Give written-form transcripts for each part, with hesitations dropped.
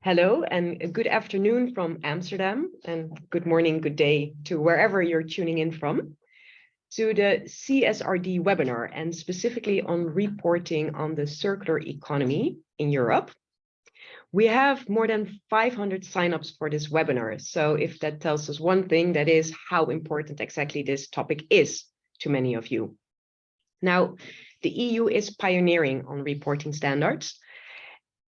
Hello and good afternoon from Amsterdam, and good morning, good day to wherever you're tuning in from, to the CSRD webinar, and specifically on reporting on the circular economy in Europe. We have more than 500 signups for this webinar, so if that tells us one thing, that is how important exactly this topic is to many of you. Now, the EU is pioneering on reporting standards.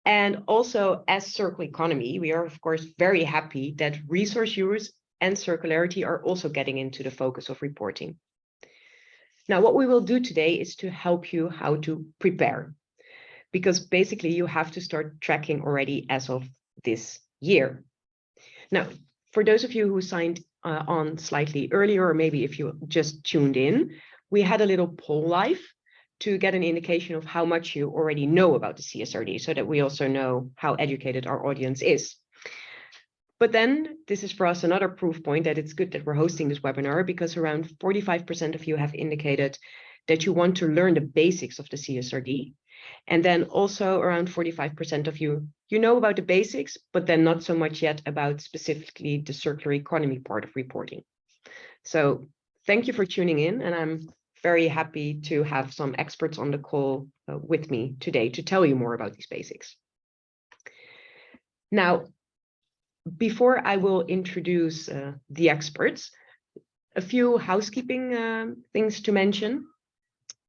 And also, as circular economy, we are, of course, very happy that resource use and circularity are also getting into the focus of reporting. Now, what we will do today is to help you how to prepare, because basically you have to start tracking already as of this year. Now, for those of you who signed on slightly earlier, or maybe if you just tuned in, we had a little poll live to get an indication of how much you already know about the CSRD, so that we also know how educated our audience is. But then this is for us another proof point that it's good that we're hosting this webinar, because around 45% of you have indicated that you want to learn the basics of the CSRD. And then also around 45% of you know about the basics, but then not so much yet about specifically the circular economy part of reporting. So thank you for tuning in, and I'm very happy to have some experts on the call with me today to tell you more about these basics. Now, before I will introduce the experts, a few housekeeping things to mention.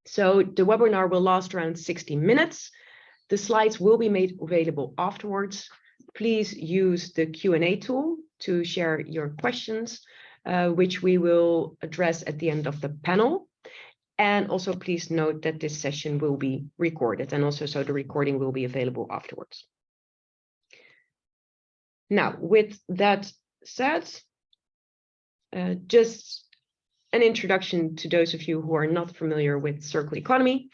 So the webinar will last around 60 minutes. The slides will be made available afterwards. Please use the Q&A tool to share your questions, which we will address at the end of the panel. And also please note that this session will be recorded, and also so the recording will be available afterwards. Now, with that said, just an introduction to those of you who are not familiar with circular economy.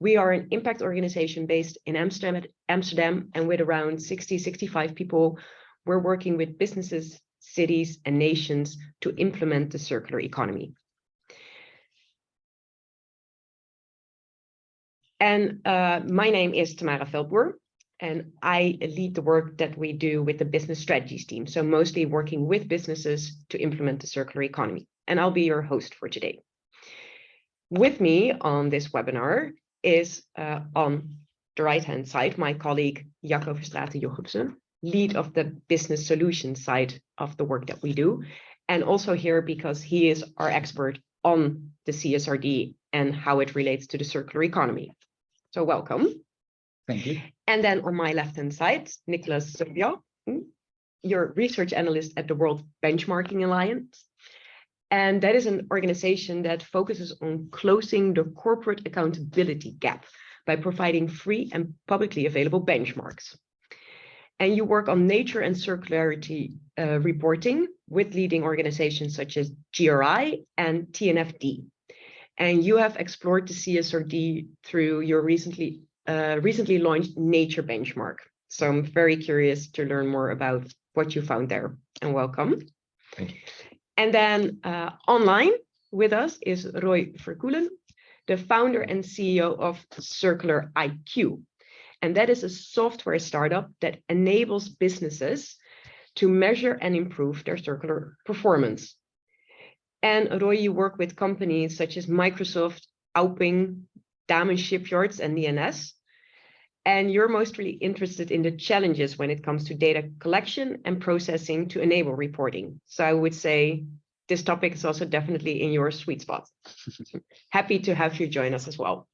We are an impact organization based in Amsterdam, and with around 65 people, we're working with businesses, cities, and nations to implement the circular economy. And my name is Tamara Veldboer, and I lead the work that we do with the business strategies team. So mostly working with businesses to implement the circular economy. And I'll be your host for today. With me on this webinar is on the right-hand side, my colleague Jacco Verstraeten-Jochumsen, lead of the business solutions side of the work that we do. And also here because he is our expert on the CSRD and how it relates to the circular economy. So welcome. Thank you. And then on my left-hand side, Nicholas Sofia, you're research analyst at the World Benchmarking Alliance. And that is an organization that focuses on closing the corporate accountability gap by providing free and publicly available benchmarks. And you work on nature and circularity reporting with leading organizations such as GRI and TNFD. And you have explored the CSRD through your recently launched nature benchmark. So I'm very curious to learn more about what you found there, and welcome. Thank you. And then online with us is Roy Verkoelen, the founder and CEO of Circular IQ. And that is a software startup that enables businesses to measure and improve their circular performance. And Roy, you work with companies such as Microsoft, Auping, Damen Shipyards, and DNS. And you're mostly interested in the challenges when it comes to data collection and processing to enable reporting. So I would say this topic is also definitely in your sweet spot. Happy to have you join us as well.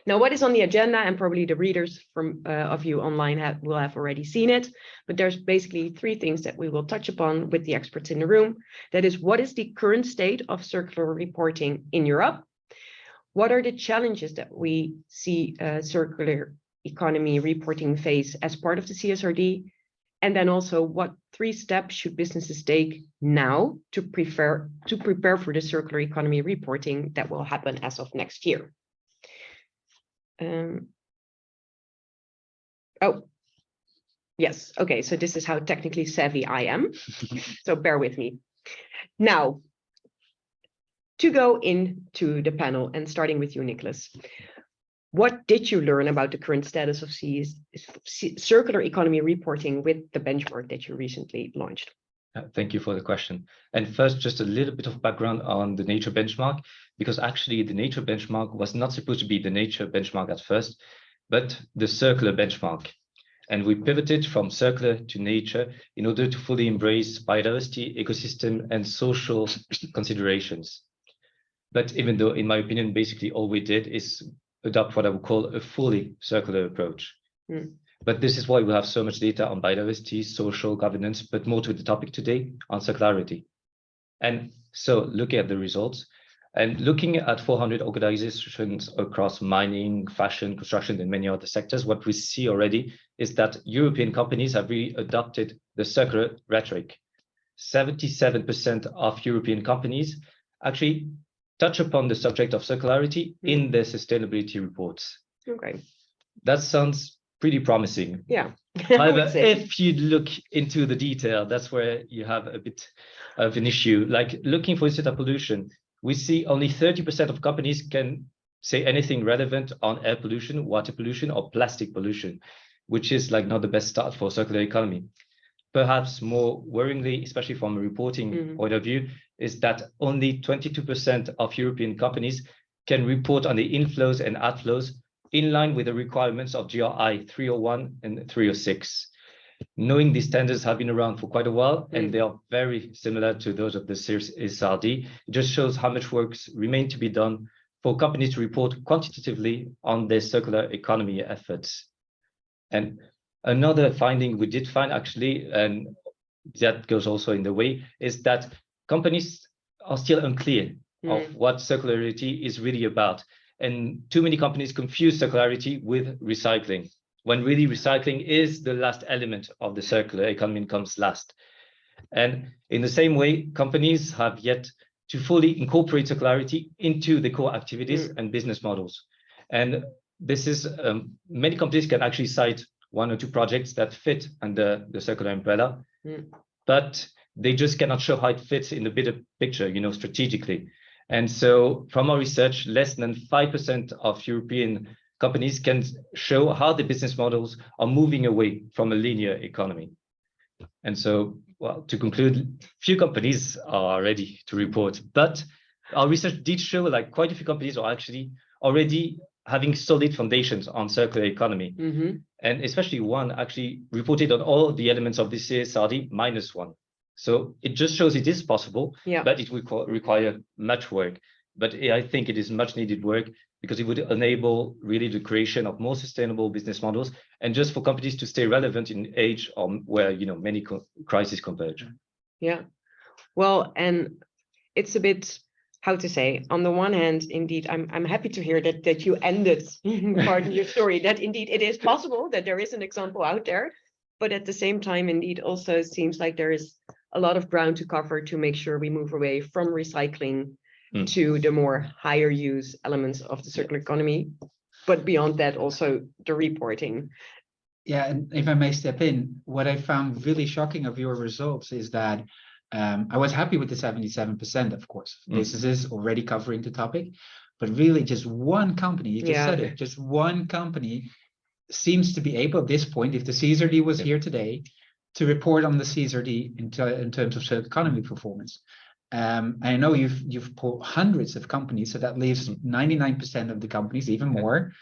Now, what is on the agenda, and probably the readers of you online will have already seen it, but there's basically three things that we will touch upon with the experts in the room. That is, what is the current state of circular reporting in Europe? What are the challenges that we see circular economy reporting face as part of the CSRD? And then also, what 3 steps should businesses take now to prepare for the circular economy reporting that will happen as of next year? Oh, yes. Okay, so this is how technically savvy I am. So bear with me. Now, to go into the panel, and starting with you, Nicholas. What did you learn about the current status of circular economy reporting with the benchmark that you recently launched? Thank you for the question. And first, just a little bit of background on the nature benchmark, because actually the nature benchmark was not supposed to be the nature benchmark at first, but the circular benchmark. And we pivoted from circular to nature in order to fully embrace biodiversity, ecosystem, and social considerations. But even though, in my opinion, basically all we did is adopt what I would call a fully circular approach. But this is why we have so much data on biodiversity, social governance, but more to the topic today on circularity. And so looking at the results and looking at 400 organizations across mining, fashion, construction, and many other sectors, what we see already is that European companies have really adopted the circular rhetoric. 77% of European companies actually touch upon the subject of circularity in their sustainability reports. Okay. That sounds pretty promising. Yeah. However, if you look into the detail, that's where you have a bit of an issue. Like looking for instance at pollution, we see only 30% of companies can say anything relevant on air pollution, water pollution, or plastic pollution, which is like not the best start for circular economy. Perhaps more worryingly, especially from a reporting point of view, is that only 22% of European companies can report on the inflows and outflows in line with the requirements of GRI 301 and 306. Knowing these standards have been around for quite a while, and they are very similar to those of the CSRD, it just shows how much work remains to be done for companies to report quantitatively on their circular economy efforts. And another finding we did find actually, and that goes also in the way, is that companies are still unclear of what circularity is really about. And too many companies confuse circularity with recycling, when really recycling is the last element of the circular economy and comes last. And in the same way, companies have yet to fully incorporate circularity into the core activities and business models. And this is, many companies can actually cite one or two projects that fit under the circular umbrella, but they just cannot show how it fits in the bigger picture, strategically. And so from our research, less than 5% of European companies can show how the business models are moving away from a linear economy. And so, well, to conclude, few companies are ready to report, but our research did show like quite a few companies are actually already having solid foundations on circular economy. And especially one actually reported on all the elements of the CSRD -1. So it just shows it is possible, but it will require much work. But I think it is much needed work because it would enable really the creation of more sustainable business models and just for companies to stay relevant in age where many crises converge. Yeah, well, and it's a bit, how to say, on the one hand, indeed, I'm happy to hear that you ended part of your story, that indeed it is possible, that there is an example out there, but at the same time, indeed, also it seems like there is a lot of ground to cover to make sure we move away from recycling to the more higher use elements of the circular economy, but beyond that, also the reporting. Yeah, and if I may step in, what I found really shocking of your results is that I was happy with the 77%, of course. This is already covering the topic, but really just one company, you just said it, just one company seems to be able at this point, if the CSRD was here today, to report on the CSRD in terms of circular economy performance. I know you've pulled hundreds of companies, so that leaves 99% of the companies, even more,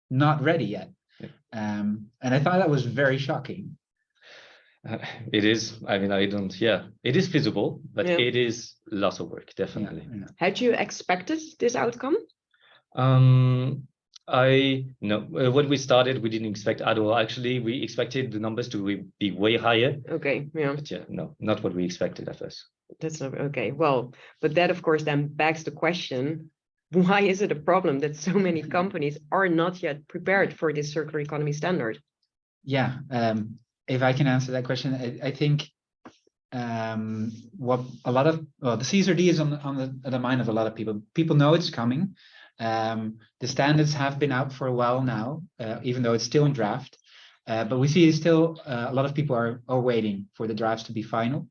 not ready yet. And I thought that was very shocking. It is. I mean, it is feasible, but it is lots of work, definitely. Had you expected this outcome? No, when we started, we didn't expect at all. Actually, we expected the numbers to be way higher. Okay, yeah. But no, not what we expected at first. That's not okay. Well, but that of course then begs the question, why is it a problem that so many companies are not yet prepared for this circular economy standard? Yeah, if I can answer that question, I think what a lot of the CSRD is on the mind of a lot of people. People know it's coming. The standards have been out for a while now, even though it's still in draft. But we see still a lot of people are waiting for the drafts to be final.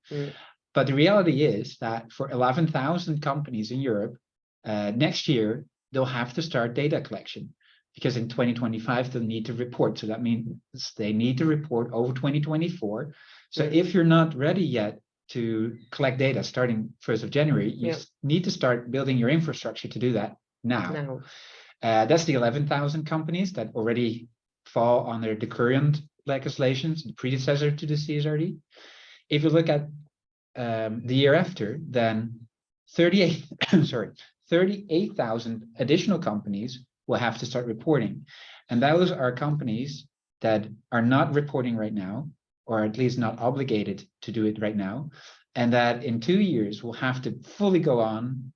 But the reality is that for 11,000 companies in Europe, next year, they'll have to start data collection. because in 2025 they'll need to report. So that means they need to report over 2024. So if you're not ready yet to collect data starting 1st of January, you need to start building your infrastructure to do that now. That's the 11,000 companies that already fall under the current legislations, the predecessor to the CSRD. If you look at the year after, then 38,000 additional companies will have to start reporting. And those are companies that are not reporting right now, or at least not obligated to do it right now. And that in 2 years will have to fully go on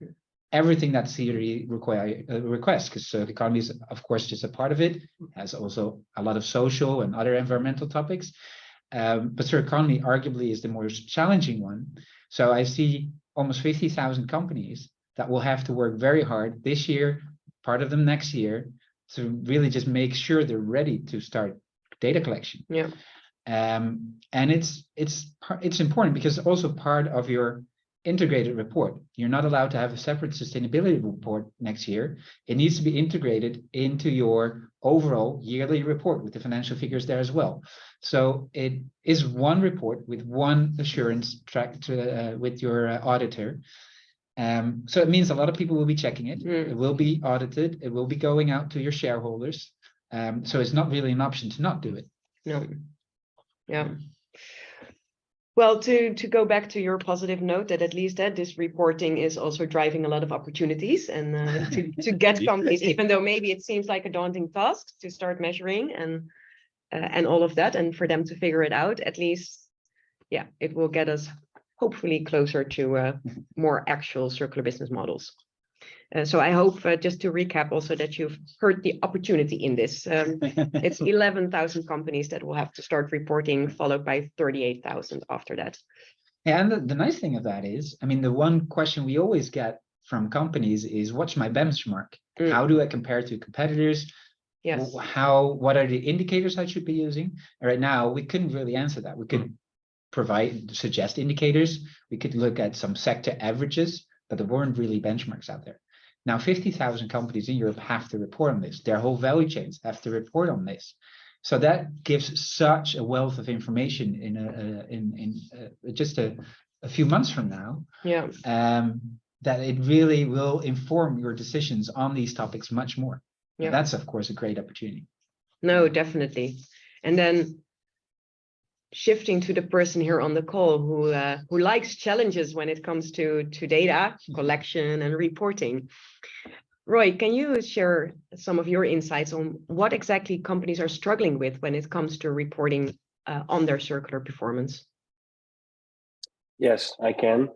everything that CSRD requests, because circular economy is, of course, just a part of it. It has also a lot of social and other environmental topics. But circular economy arguably is the most challenging one. So I see almost 50,000 companies that will have to work very hard this year, part of them next year, to really just make sure they're ready to start data collection. And it's important because it's also part of your integrated report. You're not allowed to have a separate sustainability report next year. It needs to be integrated into your overall yearly report with the financial figures there as well. So it is one report with one assurance track to, with your auditor. So it means a lot of people will be checking it. It will be audited. It will be going out to your shareholders. So it's not really an option to not do it. No. Yeah. Well, to go back to your positive note that at least that this reporting is also driving a lot of opportunities and to get companies, even though maybe it seems like a daunting task to start measuring and all of that, and for them to figure it out, at least, yeah, it will get us hopefully closer to more actual circular business models. So I hope, just to recap also, that you've heard the opportunity in this. It's 11,000 companies that will have to start reporting, followed by 38,000 after that. And the nice thing of that is, I mean, the one question we always get from companies is, what's my benchmark? How do I compare to competitors? Yes. What are the indicators I should be using? And right now, we couldn't really answer that. We could suggest indicators. We could look at some sector averages, but there weren't really benchmarks out there. Now, 50,000 companies in Europe have to report on this. Their whole value chains have to report on this. So that gives such a wealth of information in just a few months from now. Yeah. That it really will inform your decisions on these topics much more. Yeah. And that's, of course, a great opportunity. No, definitely. And then shifting to the person here on the call who likes challenges when it comes to data collection and reporting. Roy, can you share some of your insights on what exactly companies are struggling with when it comes to reporting on their circular performance? Yes, I can.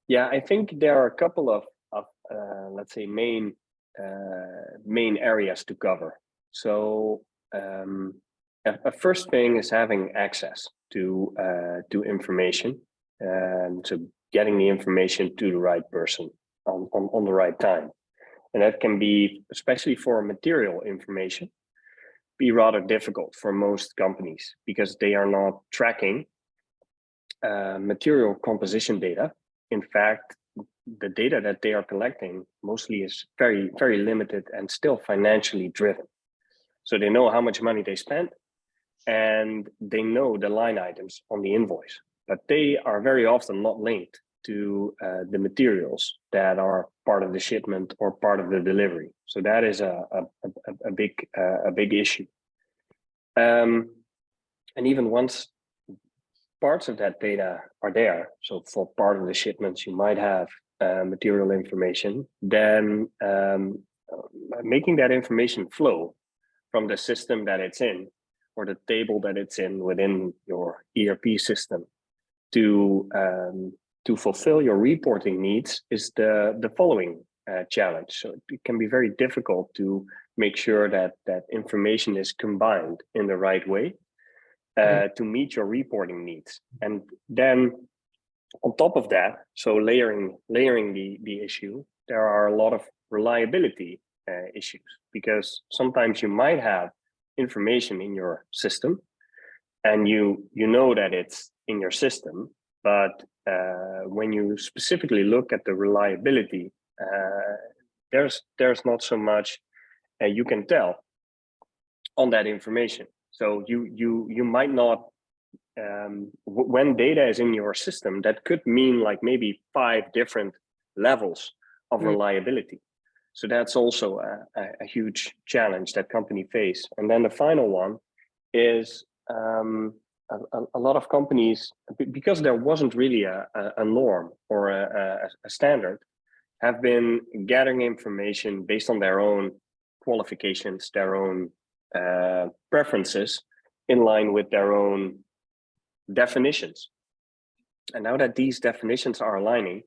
Yeah, I think there are a couple of let's say main areas to cover. So a first thing is having access to information, so getting the information to the right person on the right time, and that can be, especially for material information, be rather difficult for most companies because they are not tracking material composition data. In fact, the data that they are collecting mostly is very, very limited and still financially driven. So they know how much money they spent and they know the line items on the invoice, but they are very often not linked to the materials that are part of the shipment or part of the delivery. So that is a big issue. And even once parts of that data are there, so for part of the shipments you might have material information, then making that information flow from the system that it's in or the table that it's in within your ERP system to fulfill your reporting needs is the following challenge. So it can be very difficult to make sure that information is combined in the right way to meet your reporting needs. And then on top of that, so layering the issue, there are a lot of reliability issues, because sometimes you might have information in your system and you know that it's in your system, but when you specifically look at the reliability, there's not so much you can tell on that information. So you might not, when data is in your system, that could mean like maybe 5 different levels of reliability. So that's also a huge challenge that companies face. And then the final one is a lot of companies, because there wasn't really a norm or a standard, have been gathering information based on their own qualifications, their own preferences, in line with their own definitions. And now that these definitions are aligning,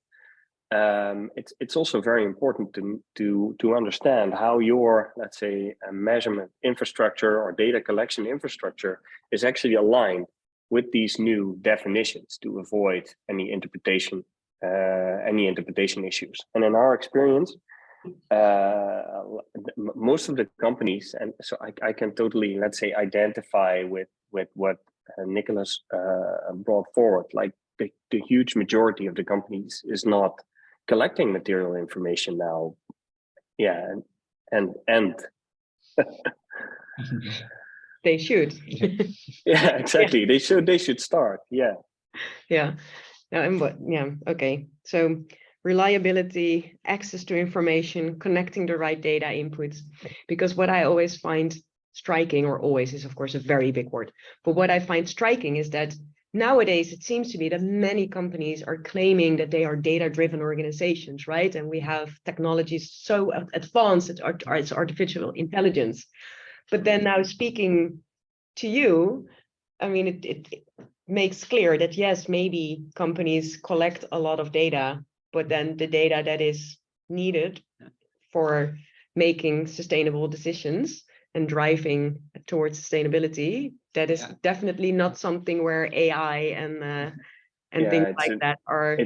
it's also very important to understand how your, let's say, measurement infrastructure or data collection infrastructure is actually aligned with these new definitions to avoid any interpretation issues. And in our experience, most of the companies, and so I can totally, let's say, identify with what Nicholas brought forward. Like the huge majority of the companies is not collecting material information now. Yeah, and They should. yeah, exactly. Yeah. They should start. Yeah. Yeah. No, and what? Yeah. Okay. So reliability, access to information, connecting the right data inputs. Because what I always find striking, or always is of course a very big word, but what I find striking is that nowadays it seems to me that many companies are claiming that they are data-driven organizations, right? And we have technologies so advanced, it's artificial intelligence. But then now speaking to you, I mean, it makes clear that yes, maybe companies collect a lot of data, but then the data that is needed for making sustainable decisions and driving towards sustainability, that is definitely not something where AI and things like that are.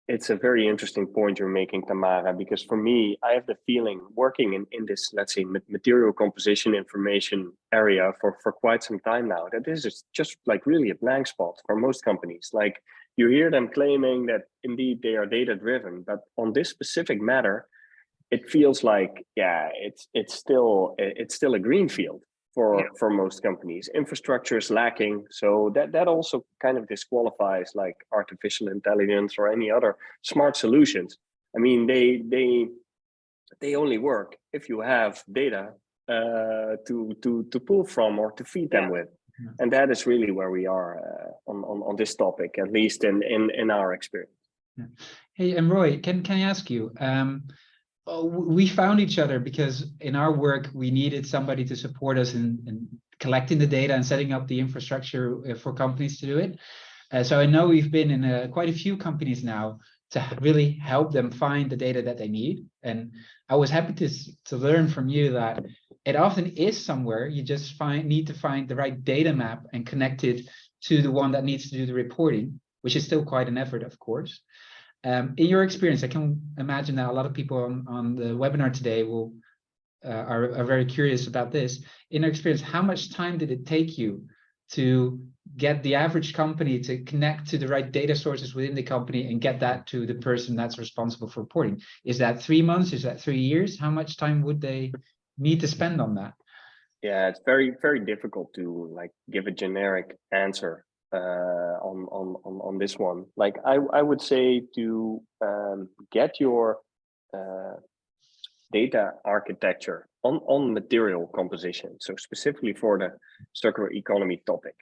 It's a very interesting point you're making, Tamara, because for me, I have the feeling working in this, let's say, material composition information area for quite some time now, that this is just like really a blank spot for most companies. Like you hear them claiming that indeed they are data driven, but on this specific matter, it feels like, yeah, it's still a green field for most companies. Infrastructure is lacking, so that also kind of disqualifies like artificial intelligence or any other smart solutions. I mean, they only work if you have data to pull from or to feed them with, and that is really where we are on this topic, at least in our experience. Hey, and Roy, can I ask you? We found each other because in our work, we needed somebody to support us in collecting the data and setting up the infrastructure for companies to do it. So I know we've been in quite a few companies now to really help them find the data that they need. And I was happy to learn from you that it often is somewhere. You just need to find the right data map and connect it to the one that needs to do the reporting, which is still quite an effort, of course. In your experience, I can imagine that a lot of people on the webinar today are very curious about this. In your experience, how much time did it take you to get the average company to connect to the right data sources within the company and get that to the person that's responsible for reporting? Is that 3 months? Is that 3 years? How much time would they need to spend on that? Yeah, it's very, very difficult to like give a generic answer on this one. Like I would say to get your data architecture on material composition, so specifically for the circular economy topic,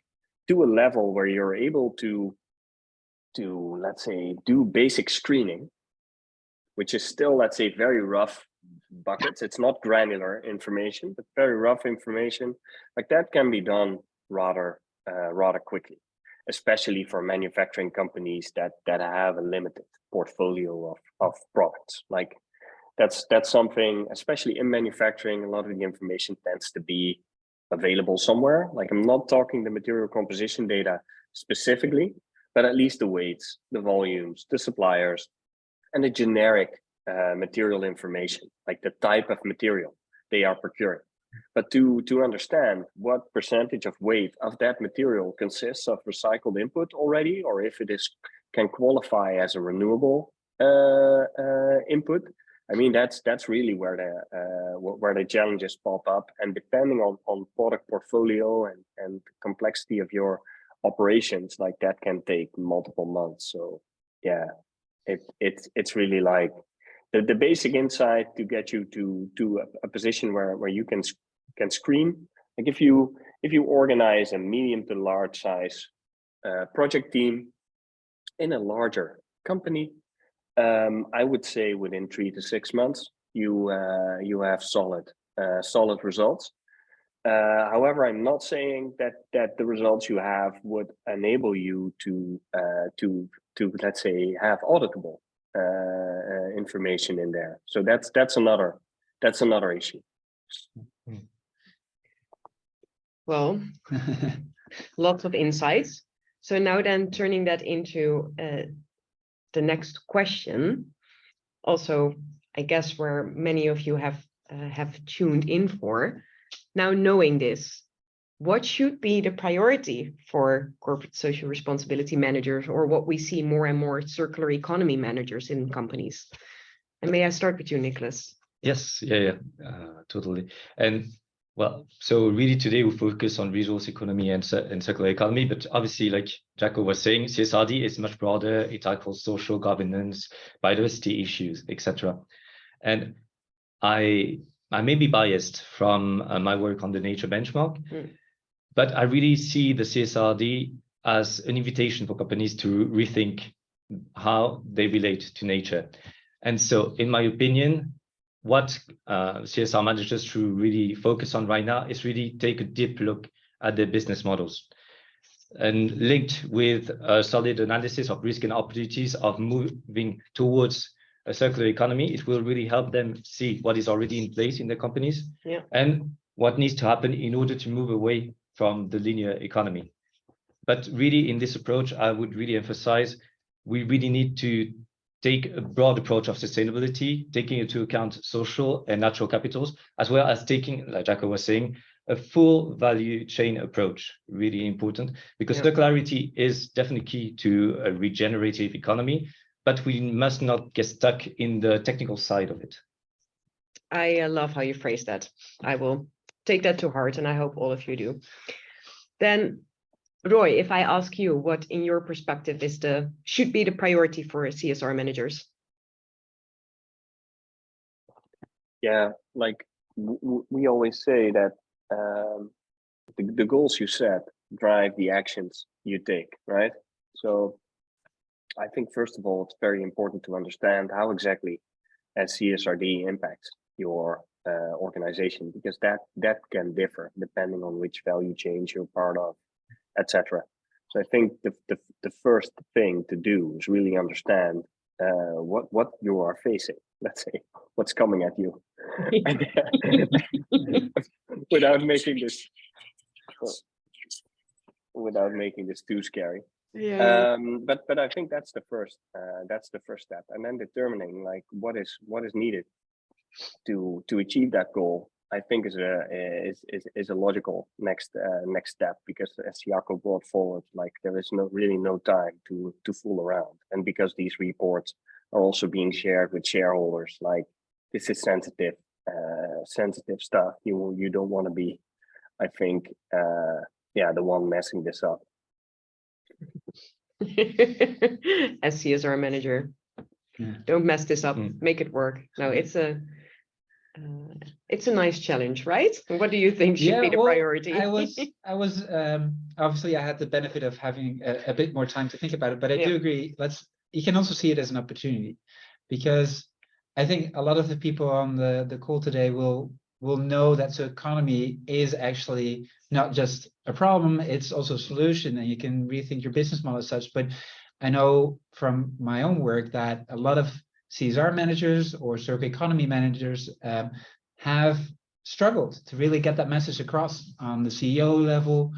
to a level where you're able to let's say do basic screening, which is still, let's say, very rough buckets. It's not granular information, but very rough information. Like that can be done rather quickly, especially for manufacturing companies that have a limited portfolio of products. Like that's something, especially in manufacturing, a lot of the information tends to be available somewhere. Like I'm not talking the material composition data specifically, but at least the weights, the volumes, the suppliers, and the generic material information, like the type of material they are procuring. But to understand what percentage of weight of that material consists of recycled input already, or if it can qualify as a renewable input, I mean, that's really where the challenges pop up, and depending on product portfolio and complexity of your operations, like that can take multiple months. So yeah, it's really like the basic insight to get you to a position where you can screen. Like if you organize a medium to large size project team in a larger company, I would say within 3 to 6 months you have solid results. However, I'm not saying that the results you have would enable you to let's say have auditable information in there. So that's another issue. Well, lots of insights. So now then, turning that into the next question, also, I guess where many of you have tuned in for. Now, knowing this, what should be the priority for corporate social responsibility managers, or what we see more and more circular economy managers in companies? And may I start with you, Nicholas? Yes, yeah, totally. And well, so really today we focus on resource economy and circular economy, but obviously, like Jacco was saying, CSRD is much broader. It tackles social governance, biodiversity issues, etc. And I may be biased from my work on the nature benchmark, but I really see the CSRD as an invitation for companies to rethink how they relate to nature. And so, in my opinion, what CSR managers should really focus on right now is really take a deep look at their business models, and linked with a solid analysis of risk and opportunities of moving towards a circular economy. It will really help them see what is already in place in their companies, and what needs to happen in order to move away from the linear economy. But really, in this approach, I would really emphasize we really need to take a broad approach of sustainability, taking into account social and natural capitals, as well as taking, like Jacco was saying, a full value chain approach, really important, because circularity is definitely key to a regenerative economy, but we must not get stuck in the technical side of it. I love how you phrase that. I will take that to heart, and I hope all of you do. Then, Roy, if I ask you, what in your perspective should be the priority for CSR managers? Yeah, like we always say that the goals you set drive the actions you take, right? So I think first of all, it's very important to understand how exactly CSRD impacts your organization, because that can differ depending on which value chain you're part of, etc. So I think the first thing to do is really understand what you are facing. Let's say what's coming at you, without making this too scary. But I think that's the first step, and then determining like what is needed to achieve that goal, I think is a logical next step, because as Jacco brought forward, like there is really no time to fool around, and because these reports are also being shared with shareholders, like this is sensitive stuff. You don't want to be, I think, the one messing this up. As CSR manager, don't mess this up. Make it work. No, it's a nice challenge, right? What do you think should be the priority? I was obviously I had the benefit of having a bit more time to think about it, but I do agree. You can also see it as an opportunity, because I think a lot of the people on the call today will know that the economy is actually not just a problem, it's also a solution, and you can rethink your business model as such. But I know from my own work that a lot of CSR managers or circular economy managers have struggled to really get that message across on the CEO level,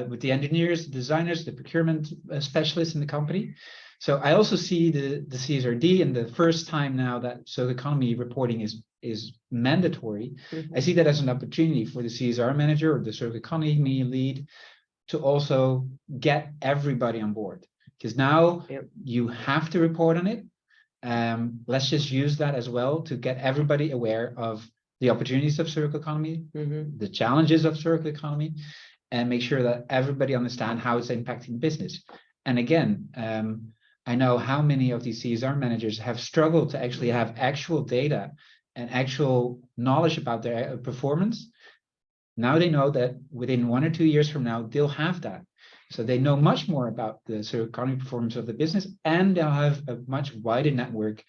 with the engineers, the designers, the procurement specialists in the company. So I also see the CSRD, and the first time now that circular economy reporting is mandatory, I see that as an opportunity for the CSR manager or the circular economy lead to also get everybody on board, because now you have to report on it. let's just use that as well to get everybody aware of the opportunities of circular economy, the challenges of circular economy, and make sure that everybody understand how it's impacting business. And again, I know how many of these CSR managers have struggled to actually have actual data and actual knowledge about their performance. Now they know that within 1 or 2 years from now, they'll have that. So they know much more about the circular economy performance of the business, and they'll have a much wider network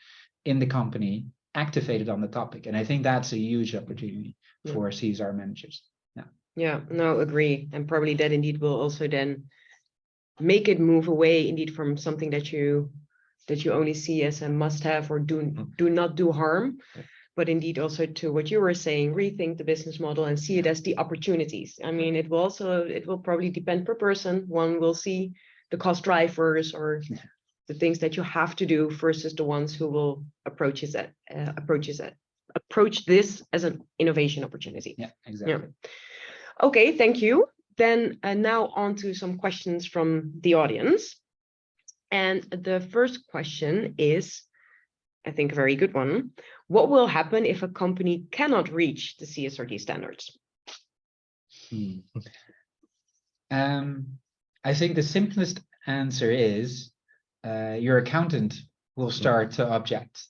in the company activated on the topic. And I think that's a huge opportunity for CSR managers. Yeah, no, agree. And probably that indeed will also then make it move away indeed from something that you only see as a must-have or do not do harm, but indeed also to what you were saying, rethink the business model and see it as the opportunities. I mean, it will probably depend per person. One will see the cost drivers or the things that you have to do versus the ones who will approach this as an innovation opportunity. Yeah, exactly. Yeah. Okay, thank you. Then now on to some questions from the audience. And the first question is, I think, a very good one. What will happen if a company cannot reach the CSRD standards? I think the simplest answer is your accountant will start to object.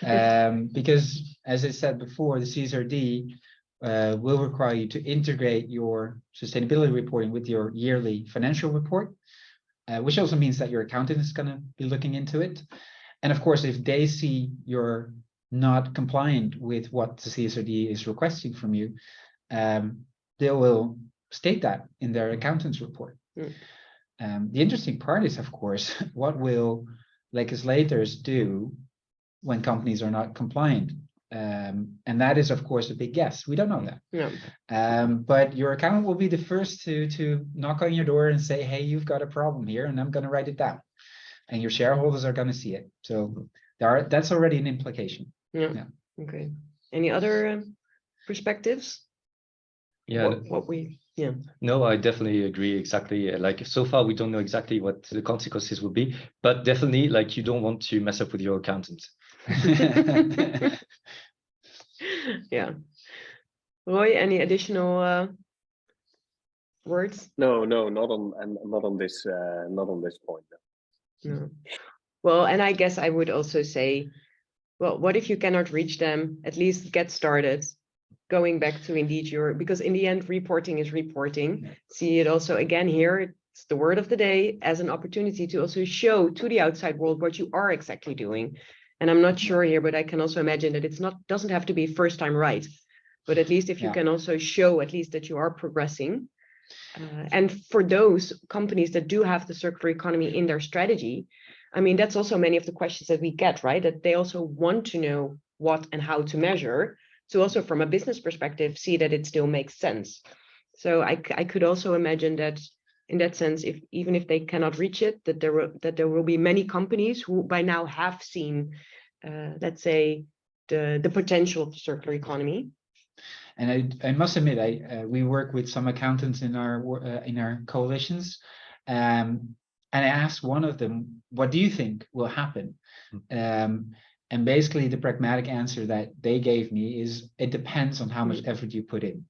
Because, as I said before, the CSRD will require you to integrate your sustainability reporting with your yearly financial report, which also means that your accountant is going to be looking into it. And of course, if they see you're not compliant with what the CSRD is requesting from you, they will state that in their accountant's report. The interesting part is, of course, what will legislators do when companies are not compliant? And that is, of course, a big guess. We don't know that. No. But your accountant will be the first to knock on your door and say, hey, you've got a problem here, and I'm going to write it down. And your shareholders are going to see it. So that's already an implication. Yeah. Okay. Any other perspectives? Yeah. No, I definitely agree exactly. Like, so far, we don't know exactly what the consequences will be, but definitely, like, you don't want to mess up with your accountant. Yeah. Roy, any additional words? No, not on this point. No. Well, and I guess I would also say, well, what if you cannot reach them? At least get started. Going back to indeed because in the end, reporting is reporting. Yeah. See it also again here, it's the word of the day as an opportunity to also show to the outside world what you are exactly doing. And I'm not sure here, but I can also imagine that doesn't have to be first time right, but at least if you can also show at least that you are progressing. And for those companies that do have the circular economy in their strategy, I mean, that's also many of the questions that we get, right? That they also want to know what and how to measure. So also from a business perspective, see that it still makes sense. So I could also imagine that in that sense, even if they cannot reach it, that there will be many companies who by now have seen, let's say, the potential of the circular economy. And I must admit, we work with some accountants in our coalitions, and I asked one of them, "What do you think will happen?" And basically, the pragmatic answer that they gave me is, it depends on how much effort you put in.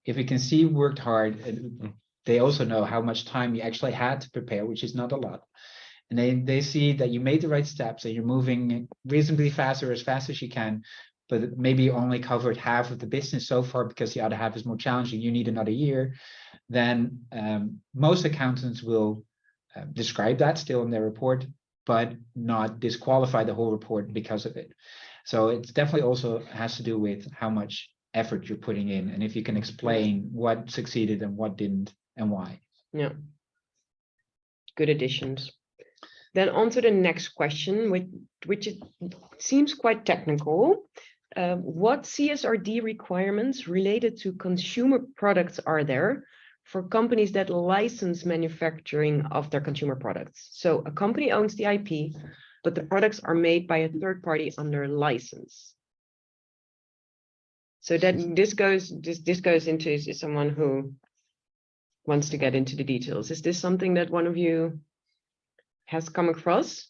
If you can see you worked hard, they also know how much time you actually had to prepare, which is not a lot. And they see that you made the right steps and you're moving reasonably fast or as fast as you can, but maybe you only covered half of the business so far because the other half is more challenging. You need another year. Then most accountants will describe that still in their report, but not disqualify the whole report because of it. So it definitely also has to do with how much effort you're putting in, and if you can explain what succeeded and what didn't and why. Yeah. Good additions. Then on to the next question, which it seems quite technical. What CSRD requirements related to consumer products are there for companies that license manufacturing of their consumer products? So a company owns the IP, but the products are made by a third party under license. So that this goes into someone who wants to get into the details. Is this something that one of you has come across?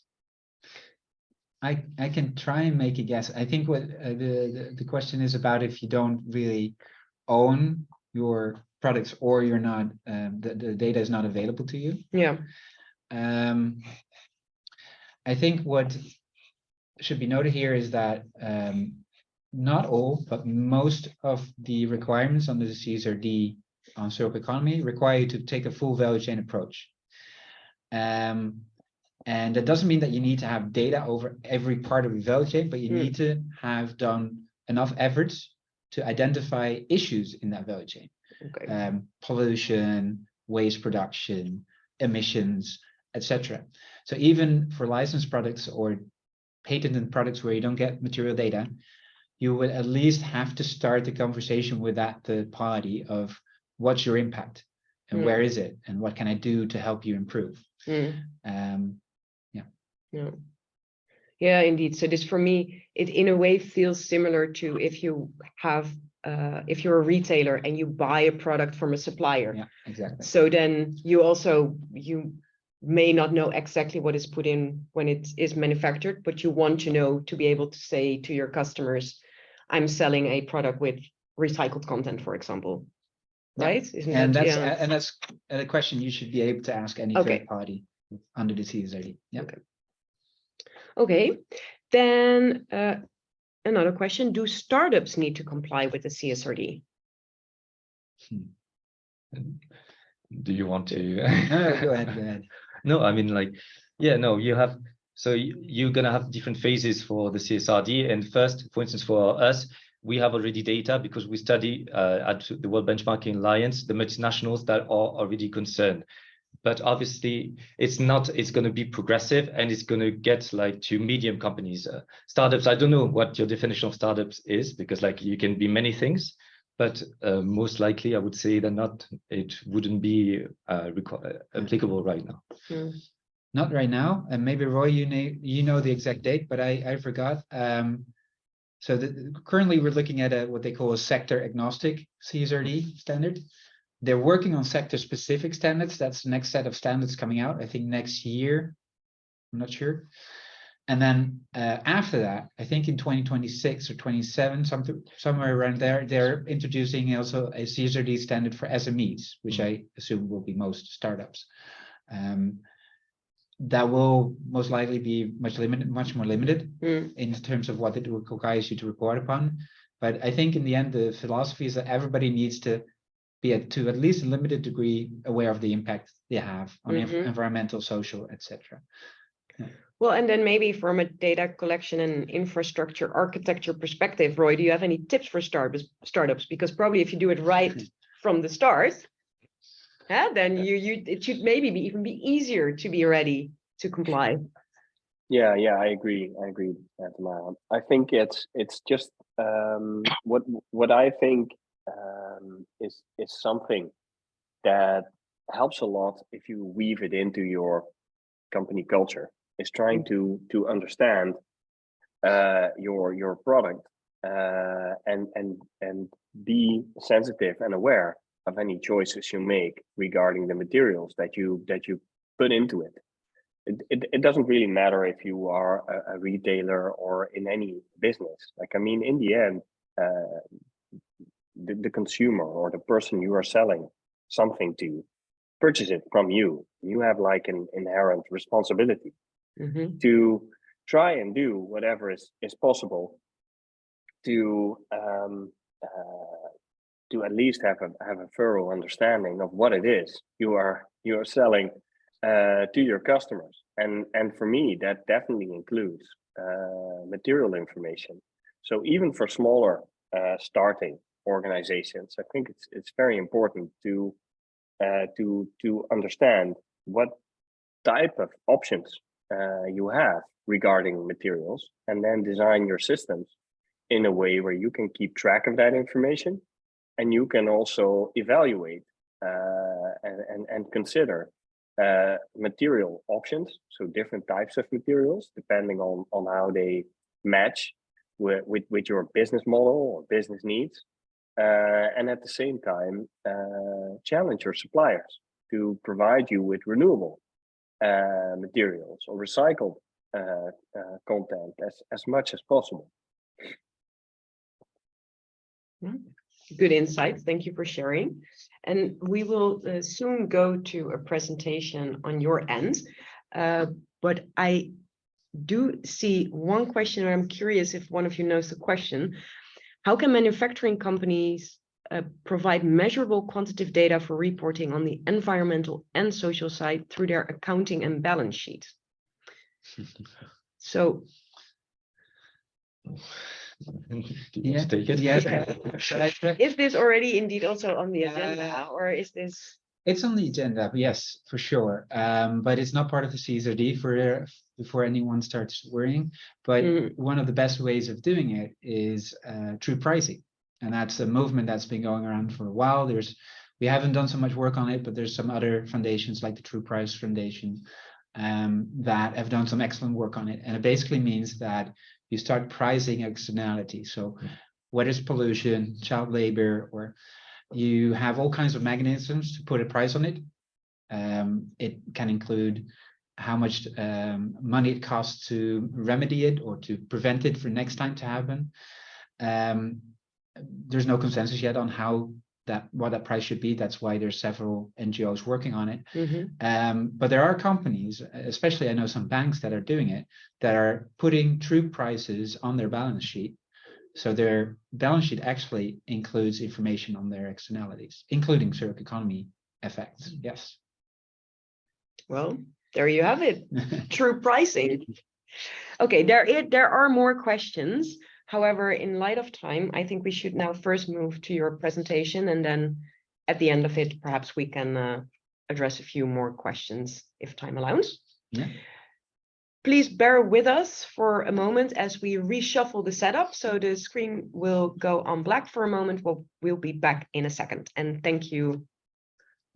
I can try and make a guess. I think what the question is about if you don't really own your products or you're not the data is not available to you. Yeah. I think what should be noted here is that not all, but most of the requirements under the CSRD on circular economy require you to take a full value chain approach. And that doesn't mean that you need to have data over every part of the value chain, but you need to have done enough efforts to identify issues in that value chain. Okay. Pollution, waste production, emissions, etc. So even for licensed products or patented products where you don't get material data, you would at least have to start the conversation with that third party of what's your impact and where is it and what can I do to help you improve. Yeah, indeed. So this for me, it in a way feels similar to if you have if you're a retailer and you buy a product from a supplier. Yeah, exactly. So then you may not know exactly what is put in when it is manufactured, but you want to know to be able to say to your customers, I'm selling a product with recycled content, for example. Right? And that's a question you should be able to ask any third party under the CSRD. Yeah. Okay. Then another question: do startups need to comply with the CSRD? Do you want to? Go ahead. No, I mean, like, yeah, no, you have. So you're gonna have different phases for the CSRD. And first, for instance, for us, we have already data because we study at the World Benchmarking Alliance the multinationals that are already concerned. But obviously, it's going to be progressive and it's going to get like to medium companies. Startups, I don't know what your definition of startups is, because like you can be many things, but most likely I would say that it wouldn't be applicable right now. Not right now. And maybe Roy, you know the exact date, but I forgot. So currently we're looking at what they call a sector agnostic CSRD standard. They're working on sector specific standards. That's the next set of standards coming out, I think next year. I'm not sure. And then after that, I think in 2026 or 27, somewhere around there, they're introducing also a CSRD standard for SMEs, which I assume will be most startups. That will most likely be much more limited in terms of what it requires you to report upon. But I think in the end, the philosophy is that everybody needs to be to at least a limited degree aware of the impact they have on environmental, social, etc. Well, and then maybe from a data collection and infrastructure architecture perspective, Roy, do you have any tips for startups? Because probably if you do it right from the start, then it should maybe even be easier to be ready to comply. Yeah, I agree. Tamara. I think it's just what I think is something that helps a lot if you weave it into your company culture, is trying to understand your product and be sensitive and aware of any choices you make regarding the materials that you put into it. It doesn't really matter if you are a retailer or in any business. Like, I mean, in the end, the consumer or the person you are selling something to purchase it from you. You have like an inherent responsibility to try and do whatever is possible to at least have a thorough understanding of what it is you are selling to your customers. And for me, that definitely includes material information. So even for smaller starting organizations, I think it's very important to understand what type of options you have regarding materials, and then design your systems in a way where you can keep track of that information, and you can also evaluate and consider material options, so different types of materials depending on how they match with your business model or business needs, and at the same time challenge your suppliers to provide you with renewable materials or recycled content as much as possible. Good insights. Thank you for sharing. And we will soon go to a presentation on your end. But I do see one question, and I'm curious if one of you knows the question. How can manufacturing companies provide measurable quantitative data for reporting on the environmental and social side through their accounting and balance sheet? So Yes, take it. Yes. is this already indeed also on the agenda, or is this? It's on the agenda, yes, for sure. But it's not part of the CSRD before anyone starts worrying. But one of the best ways of doing it is through pricing. And that's a movement that's been going around for a while. We haven't done so much work on it, but there's some other foundations like the True Price Foundation that have done some excellent work on it. And it basically means that you start pricing externality. So whether it's pollution, child labor, or you have all kinds of mechanisms to put a price on it. It can include how much money it costs to remedy it or to prevent it for next time to happen. There's no consensus yet on what that price should be. That's why there's several NGOs working on it. But there are companies, especially I know some banks that are doing it, that are putting true prices on their balance sheet. So their balance sheet actually includes information on their externalities, including circular economy effects. Yes. Well, there you have it. True pricing. Okay, there are more questions. However, in light of time, I think we should now first move to your presentation, and then at the end of it, perhaps we can address a few more questions if time allows. Yeah. Please bear with us for a moment as we reshuffle the setup. So the screen will go on black for a moment. We'll be back in a second. And thank you,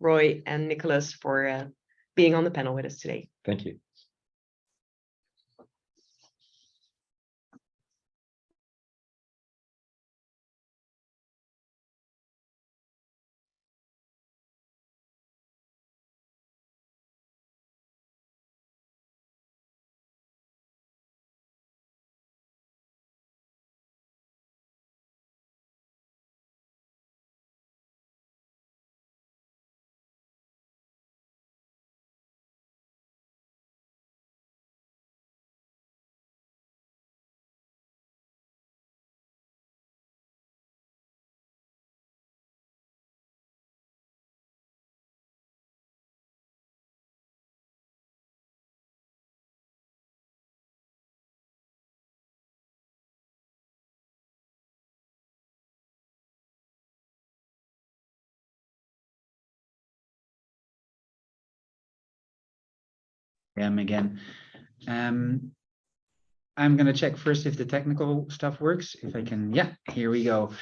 Roy and Nicholas, for being on the panel with us today. Thank you. Again. I'm going to check first if the technical stuff works. If I can, yeah, here we go.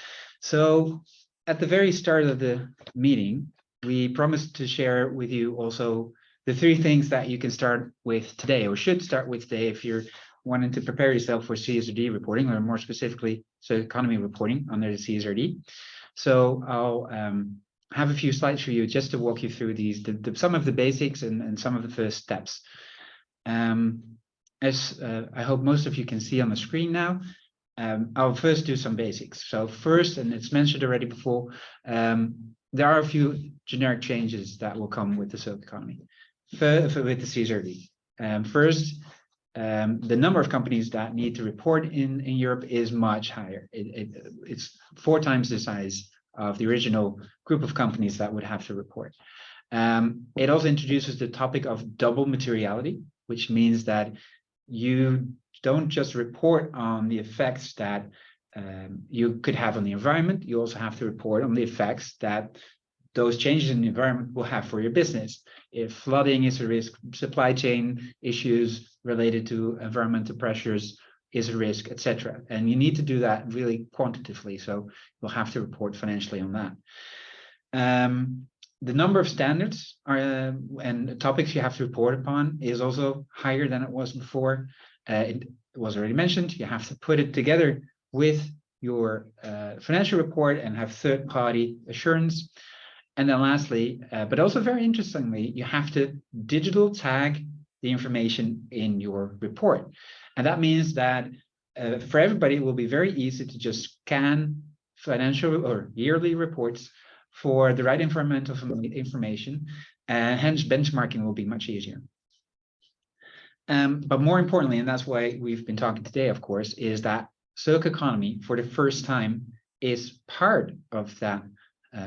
So at the very start of the meeting, we promised to share with you also the 3 things that you can start with today, or should start with today if you're wanting to prepare yourself for CSRD reporting, or more specifically, so economy reporting under the CSRD. So I'll have a few slides for you just to walk you through these, some of the basics and some of the first steps. As I hope most of you can see on the screen now, I'll first do some basics. So first, and it's mentioned already before, there are a few generic changes that will come with the circular economy, with the CSRD. First, the number of companies that need to report in Europe is much higher. It's 4 times the size of the original group of companies that would have to report. It also introduces the topic of double materiality, which means that you don't just report on the effects that you could have on the environment, you also have to report on the effects that those changes in the environment will have for your business. If flooding is a risk, supply chain issues related to environmental pressures is a risk, etc. And you need to do that really quantitatively. So you'll have to report financially on that. The number of standards and topics you have to report upon is also higher than it was before. It was already mentioned, you have to put it together with your financial report and have third-party assurance. And then lastly, but also very interestingly, you have to digital tag the information in your report. And that means that for everybody, it will be very easy to just scan financial or yearly reports for the right environmental information, and hence benchmarking will be much easier. But more importantly, and that's why we've been talking today, of course, is that circular economy for the first time is part of that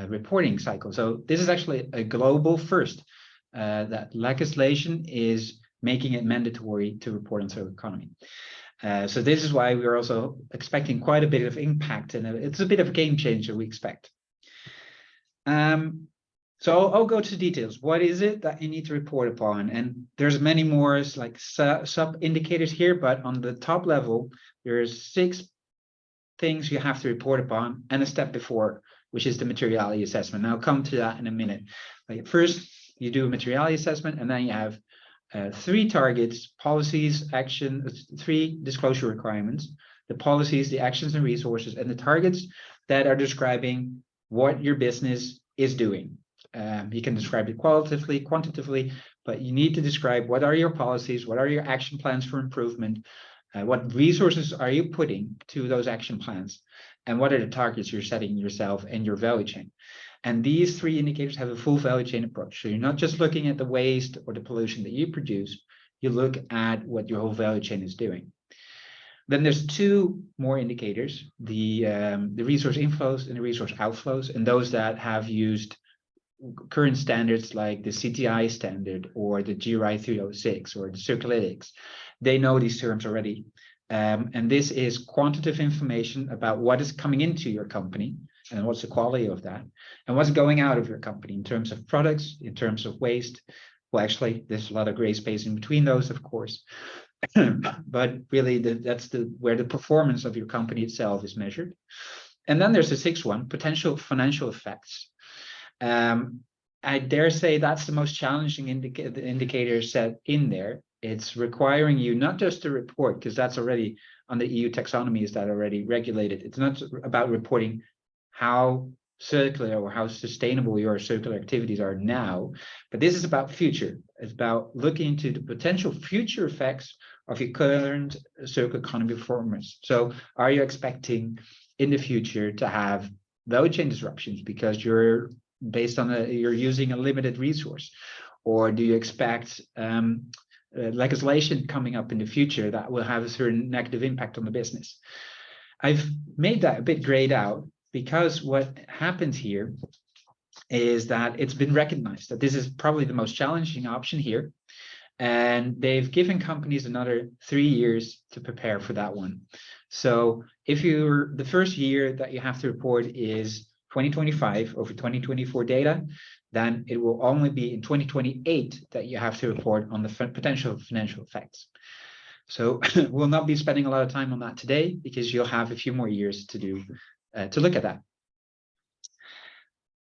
reporting cycle. So this is actually a global first, that legislation is making it mandatory to report on circular economy. So this is why we're also expecting quite a bit of impact, and it's a bit of a game changer we expect. So I'll go to details. What is it that you need to report upon? And there's many more like sub indicators here, but on the top level, there's 6 things you have to report upon and a step before, which is the materiality assessment. And I'll come to that in a minute. Like first, you do a materiality assessment, and then you have 3 targets, policies, action, 3 disclosure requirements, the policies, the actions and resources, and the targets that are describing what your business is doing. You can describe it qualitatively, quantitatively, but you need to describe what are your policies, what are your action plans for improvement, what resources are you putting to those action plans, and what are the targets you're setting yourself and your value chain. And these 3 indicators have a full value chain approach. So you're not just looking at the waste or the pollution that you produce, you look at what your whole value chain is doing. Then there's 2 more indicators, the resource inflows and the resource outflows, and those that have used current standards like the CTI standard or the GRI 306 or the Circulytics, they know these terms already. And this is quantitative information about what is coming into your company and what's the quality of that, and what's going out of your company in terms of products, in terms of waste. Well, actually, there's a lot of gray space in between those, of course. But really, that's where the performance of your company itself is measured. And then there's the 6th one, potential financial effects. I dare say that's the most challenging indicator set in there. It's requiring you not just to report, because that's already on the EU taxonomy, is that already regulated. It's not about reporting how circular or how sustainable your circular activities are now, but this is about future. It's about looking into the potential future effects of your current circular economy performance. So are you expecting in the future to have value chain disruptions because you're based on you're using a limited resource? Or do you expect legislation coming up in the future that will have a certain negative impact on the business? I've made that a bit grayed out, because what happens here is that it's been recognized that this is probably the most challenging option here. And they've given companies another 3 years to prepare for that one. So if the first year that you have to report is 2025 over 2024 data, then it will only be in 2028 that you have to report on the potential financial effects. So we'll not be spending a lot of time on that today, because you'll have a few more years to do to look at that.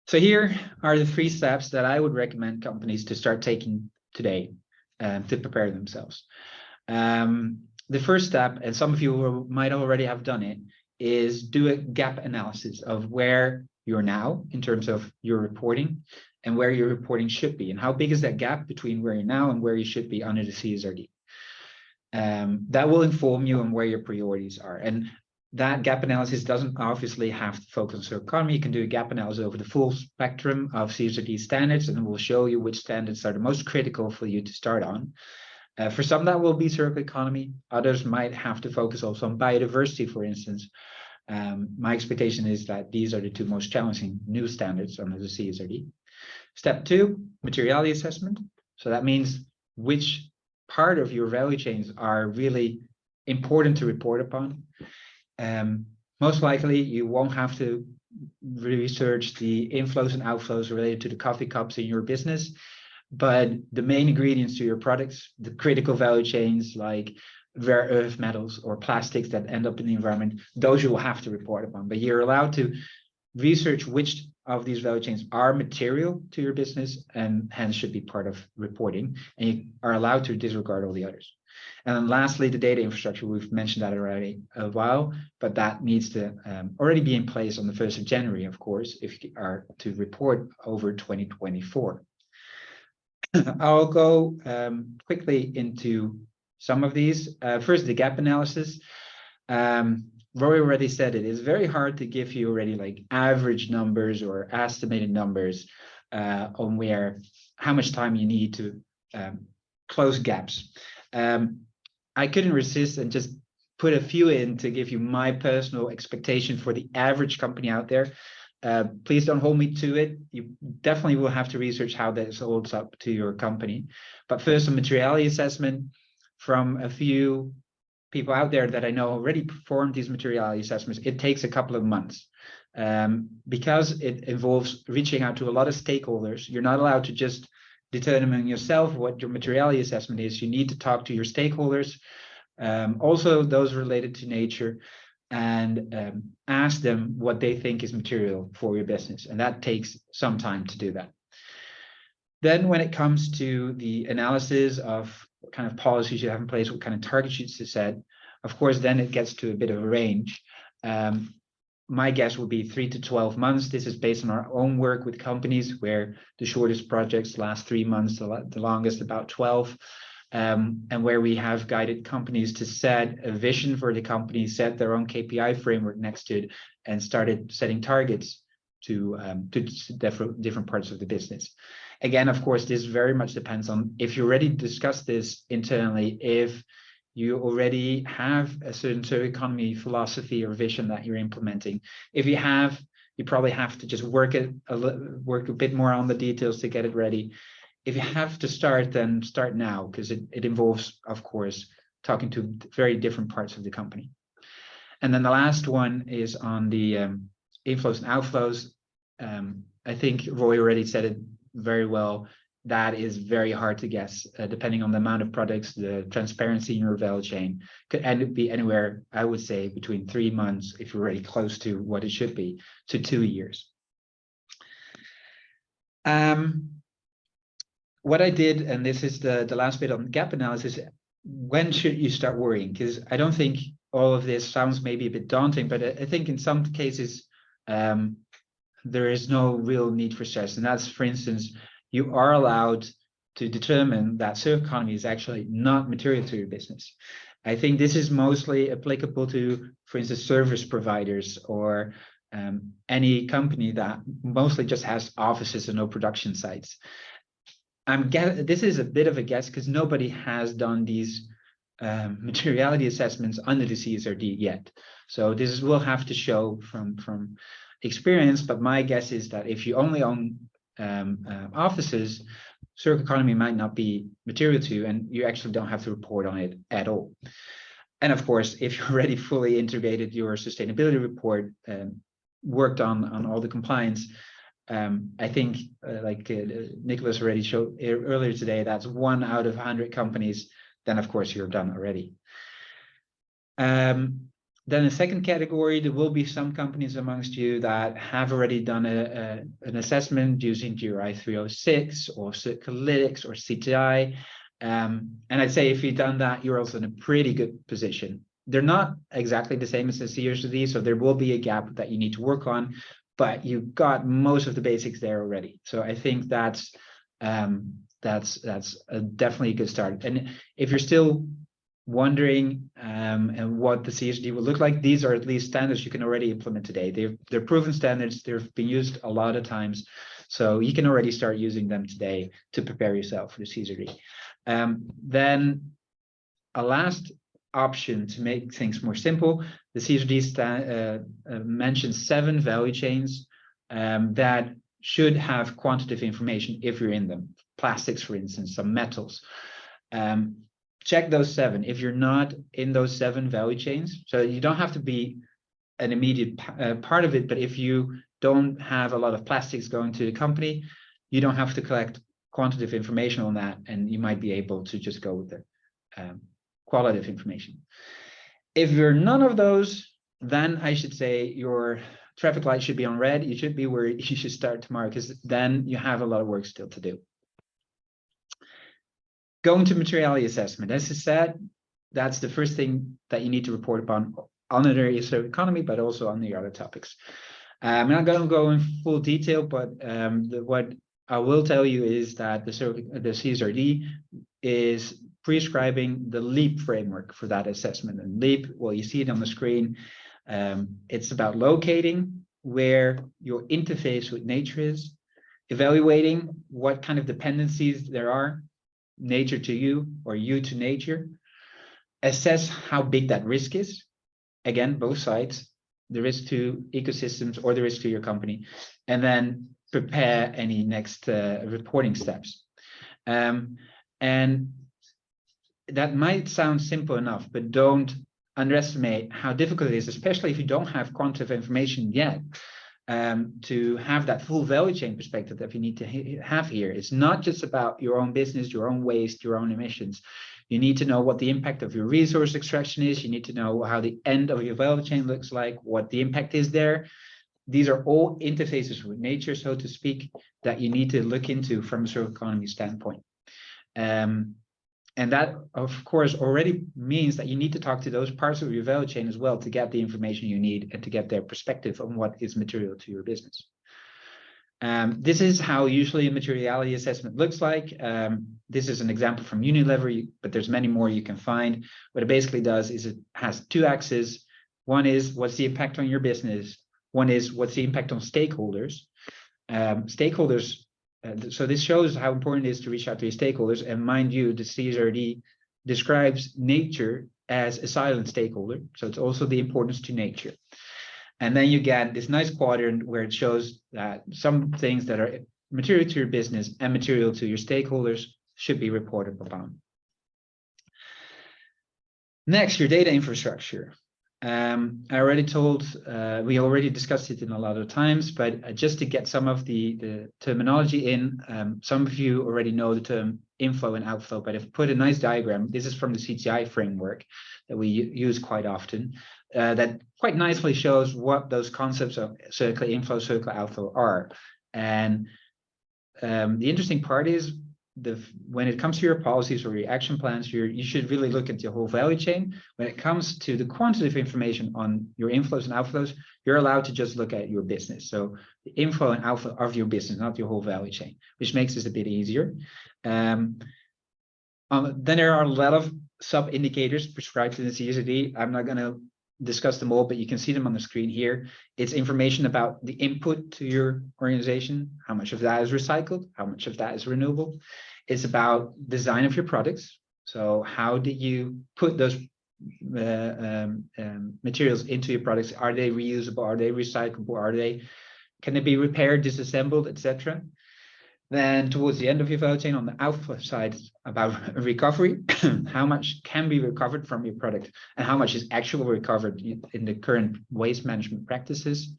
So here are the 3 steps that I would recommend companies to start taking today to prepare themselves. The first step, and some of you might already have done it, is do a gap analysis of where you're now in terms of your reporting and where your reporting should be, and how big is that gap between where you're now and where you should be under the CSRD. That will inform you on where your priorities are. And that gap analysis doesn't obviously have to focus on circular economy. You can do a gap analysis over the full spectrum of CSRD standards, and it will show you which standards are the most critical for you to start on. For some, that will be circular economy. Others might have to focus also on biodiversity, for instance. My expectation is that these are the 2 most challenging new standards under the CSRD. Step 2, materiality assessment. So that means which part of your value chains are really important to report upon. Most likely, you won't have to research the inflows and outflows related to the coffee cups in your business, but the main ingredients to your products, the critical value chains like rare earth metals or plastics that end up in the environment, those you will have to report upon. But you're allowed to research which of these value chains are material to your business and hence should be part of reporting, and you are allowed to disregard all the others. And then lastly, the data infrastructure, we've mentioned that already a while, but that needs to already be in place on the 1st of January, of course, if you are to report over 2024. I'll go quickly into some of these. First, the gap analysis. Rory already said it is very hard to give you already like average numbers or estimated numbers on how much time you need to close gaps. I couldn't resist and just put a few in to give you my personal expectation for the average company out there. Please don't hold me to it. You definitely will have to research how this holds up to your company. But first, a materiality assessment from a few people out there that I know already performed these materiality assessments. It takes a couple of months because it involves reaching out to a lot of stakeholders. You're not allowed to just determine yourself what your materiality assessment is. You need to talk to your stakeholders, also those related to nature, and ask them what they think is material for your business. And that takes some time to do that. Then when it comes to the analysis of what kind of policies you have in place, what kind of targets you set, of course, then it gets to a bit of a range. My guess would be 3 to 12 months. This is based on our own work with companies where the shortest projects last 3 months, the longest about 12. And where we have guided companies to set a vision for the company, set their own KPI framework next to it, and started setting targets to different parts of the business. Again, of course, this very much depends on if you already discussed this internally, if you already have a certain economy philosophy or vision that you're implementing. If you have, you probably have to just work a bit more on the details to get it ready. If you have to start, then start now, because it involves, of course, talking to very different parts of the company. And then the last one is on the inflows and outflows. I think Roy already said it very well. That is very hard to guess, depending on the amount of products, the transparency in your value chain could be anywhere, I would say, between 3 months, if you're already close to what it should be, to 2 years. What I did, and this is the last bit on gap analysis, when should you start worrying? Because I don't think all of this sounds maybe a bit daunting, but I think in some cases, there is no real need for stress. And that's, for instance, you are allowed to determine that circular economy is actually not material to your business. I think this is mostly applicable to, for instance, service providers or any company that mostly just has offices and no production sites. This is a bit of a guess because nobody has done these materiality assessments under the CSRD yet. So this will have to show from experience, but my guess is that if you only own offices, circular economy might not be material to you, and you actually don't have to report on it at all. And of course, if you already fully integrated your sustainability report, worked on all the compliance, I think like Nicholas already showed earlier today, that's 1 out of 100 companies, then of course you're done already. Then the second category, there will be some companies amongst you that have already done an assessment using GRI 306 or Circalytics or CTI. And I'd say if you've done that, you're also in a pretty good position. They're not exactly the same as the CSRD, so there will be a gap that you need to work on, but you've got most of the basics there already. So I think that's definitely a good start. And if you're still wondering and what the CSRD will look like, these are at least standards you can already implement today. They're proven standards. They've been used a lot of times, so you can already start using them today to prepare yourself for the CSRD. Then a last option to make things more simple, the CSRD mentions 7 value chains that should have quantitative information if you're in them. Plastics, for instance, some metals. Check those 7 if you're not in those 7 value chains. So you don't have to be an immediate part of it, but if you don't have a lot of plastics going to the company, you don't have to collect quantitative information on that, and you might be able to just go with the qualitative information. If you're none of those, then I should say your traffic light should be on red. You should be where you should start tomorrow, because then you have a lot of work still to do. Going to materiality assessment, as I said, that's the first thing that you need to report upon on the circular economy, but also on the other topics. I'm not going to go in full detail, but what I will tell you is that the CSRD is prescribing the LEAP framework for that assessment. And LEAP, well, you see it on the screen. It's about locating where your interface with nature is, evaluating what kind of dependencies there are, nature to you or you to nature, assess how big that risk is. Again, both sides, the risk to ecosystems or the risk to your company, and then prepare any next reporting steps. And that might sound simple enough, but don't underestimate how difficult it is, especially if you don't have quantitative information yet, to have that full value chain perspective that you need to have here. It's not just about your own business, your own waste, your own emissions. You need to know what the impact of your resource extraction is. You need to know how the end of your value chain looks like, what the impact is there. These are all interfaces with nature, so to speak, that you need to look into from a circular economy standpoint. And that, of course, already means that you need to talk to those parts of your value chain as well to get the information you need and to get their perspective on what is material to your business. This is how usually a materiality assessment looks like. This is an example from Unilever, but there's many more you can find. What it basically does is it has two axes. One is what's the impact on your business. One is what's the impact on stakeholders. So this shows how important it is to reach out to your stakeholders. And mind you, the CSRD describes nature as a silent stakeholder. So it's also the importance to nature. And then you get this nice quadrant where it shows that some things that are material to your business and material to your stakeholders should be reported upon. Next, your data infrastructure. I already told, we already discussed it in a lot of times, but just to get some of the terminology in, some of you already know the term inflow and outflow, but I've put a nice diagram. This is from the CTI framework that we use quite often, that quite nicely shows what those concepts of circular inflow, circular outflow are. And the interesting part is when it comes to your policies or your action plans, you should really look at your whole value chain. When it comes to the quantitative information on your inflows and outflows, you're allowed to just look at your business. So the inflow and outflow of your business, not your whole value chain, which makes this a bit easier. Then there are a lot of sub-indicators prescribed in the CSRD. I'm not going to discuss them all, but you can see them on the screen here. It's information about the input to your organization, how much of that is recycled, how much of that is renewable. It's about design of your products. So how did you put those materials into your products? Are they reusable? Are they recyclable? Can they be repaired, disassembled, etc.? Then towards the end of your value chain on the outflow side, about recovery, how much can be recovered from your product and how much is actually recovered in the current waste management practices.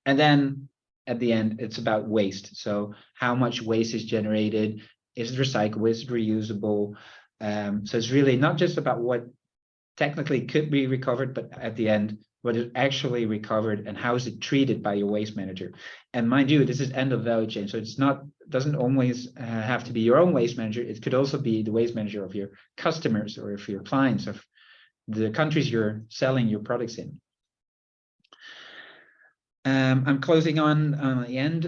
And then at the end, it's about waste. So how much waste is generated, is it recyclable, is it reusable? So it's really not just about what technically could be recovered, but at the end, what is actually recovered and how is it treated by your waste manager. And mind you, this is end of value chain. So it's not, doesn't always have to be your own waste manager. It could also be the waste manager of your customers or of your clients, of the countries you're selling your products in. I'm closing on the end.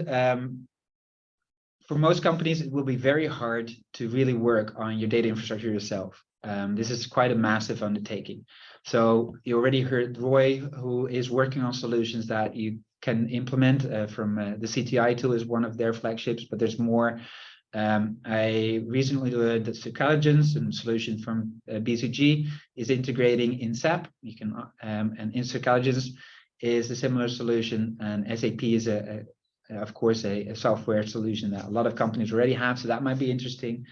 For most companies, it will be very hard to really work on your data infrastructure yourself. This is quite a massive undertaking. So you already heard Roy, who is working on solutions that you can implement from the CTI tool is one of their flagships, but there's more. I recently learned that Circaligence, a solution from BCG, is integrating in SAP. You can and in Circaligence is a similar solution, and SAP is of course a software solution that a lot of companies already have, so that might be interesting.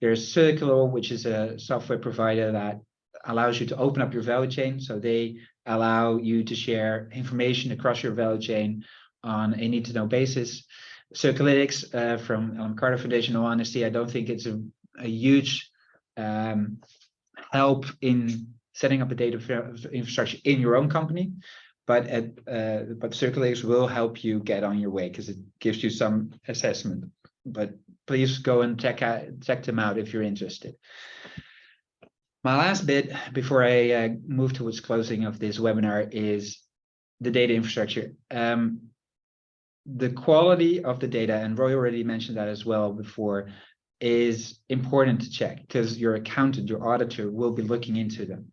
There's Circular, which is a software provider that allows you to open up your value chain. So they allow you to share information across your value chain on a need-to-know basis. Circulytics from Ellen Carter Foundation, no honesty, I don't think it's a huge help in setting up a data infrastructure in your own company, but Circulytics will help you get on your way because it gives you some assessment. But please go and check them out if you're interested. My last bit before I move towards closing of this webinar is the data infrastructure. the quality of the data, and Roy already mentioned that as well before, is important to check because your accountant, your auditor will be looking into them.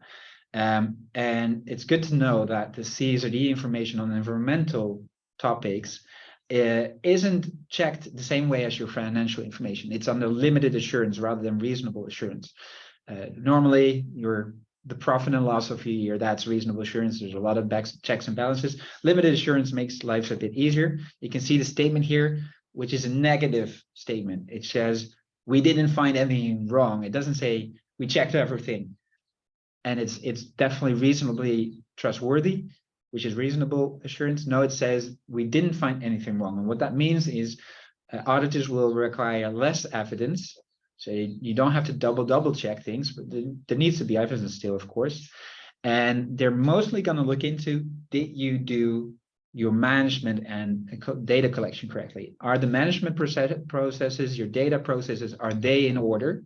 And it's good to know that the CSRD information on environmental topics isn't checked the same way as your financial information. It's under limited assurance rather than reasonable assurance. Normally, the profit and loss of a year, that's reasonable assurance. There's a lot of checks and balances. Limited assurance makes life a bit easier. You can see the statement here, which is a negative statement. It says, we didn't find anything wrong. It doesn't say we checked everything. And it's definitely reasonably trustworthy, which is reasonable assurance. No, it says we didn't find anything wrong. And what that means is auditors will require less evidence. So you don't have to double check things, but there needs to be evidence still, of course. And they're mostly going to look into, did you do your management and data collection correctly? Are the management processes, your data processes, are they in order?